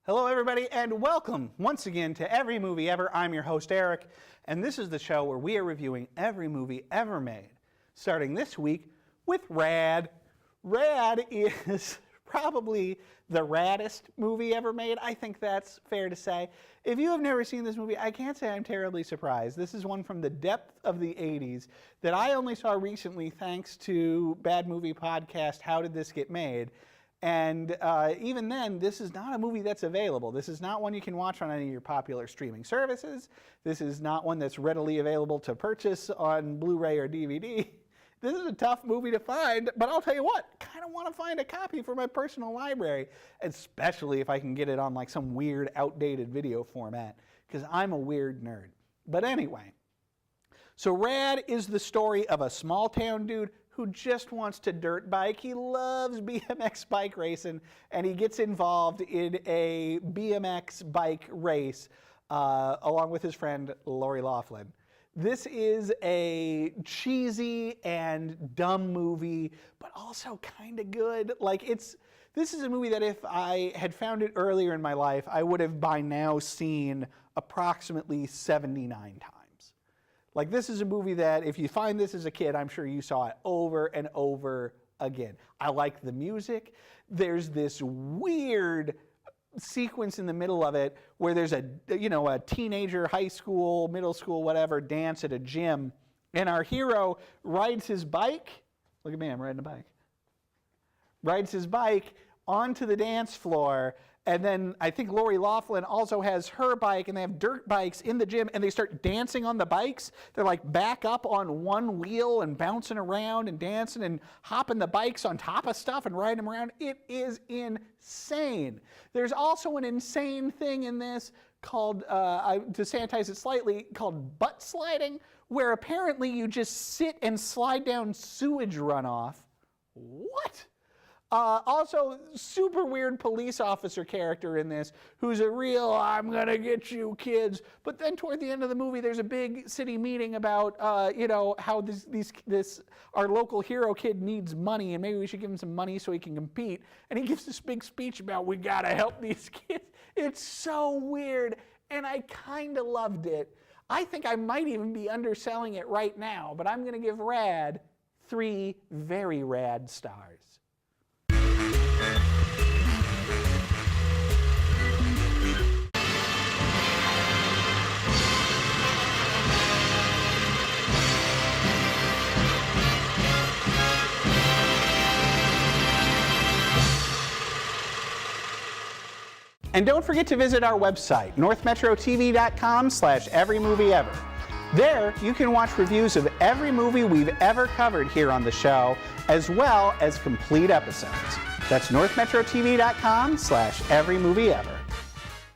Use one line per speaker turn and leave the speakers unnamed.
Hello everybody and welcome once again to Every Movie Ever. I'm your host Eric, and this is the show where we are reviewing every movie ever made. Starting this week with Rad. Rad is probably the raddest movie ever made. I think that's fair to say. If you have never seen this movie, I can't say I'm terribly surprised. This is one from the depth of the 80s that I only saw recently thanks to Bad Movie Podcast, How Did This Get Made? And even then, this is not a movie that's available. This is not one you can watch on any of your popular streaming services. This is not one that's readily available to purchase on Blu-ray or DVD. This is a tough movie to find, but I'll tell you what, kind of want to find a copy for my personal library, especially if I can get it on like some weird outdated video format, because I'm a weird nerd. But anyway, so Rad is the story of a small town dude who just wants to dirt bike. He loves BMX bike racing, and he gets involved in a BMX bike race along with his friend Lori Loughlin. This is a cheesy and dumb movie, but also kind of good. This is a movie that if I had found it earlier in my life, I would have by now seen approximately 79 times. Like, this is a movie that if you find this as a kid, I'm sure you saw it over and over again. I like the music. There's this weird sequence in the middle of it where there's a teenager, high school, middle school, whatever, dance at a gym, and our hero rides his bike. Look at me, I'm riding a bike. Rides his bike onto the dance floor, and then I think Lori Loughlin also has her bike, and they have dirt bikes in the gym, and they start dancing on the bikes. They're like back up on one wheel and bouncing around and dancing and hopping the bikes on top of stuff and riding them around. It is insane. There's also an insane thing in this called, to sanitize it slightly, called butt sliding, where apparently you just sit and slide down sewage runoff. What? Also, super weird police officer character in this, who's a real, I'm gonna get you kids. But then toward the end of the movie, there's a big city meeting about, how our local hero kid needs money, and maybe we should give him some money so he can compete. And he gives this big speech about, we gotta help these kids. It's so weird, and I kind of loved it. I think I might even be underselling it right now, but I'm gonna give Rad 3 very rad stars. And don't forget to visit our website, northmetrotv.com/everymovieever. There, you can watch reviews of every movie we've ever covered here on the show, as well as complete episodes. That's northmetrotv.com/everymovieever.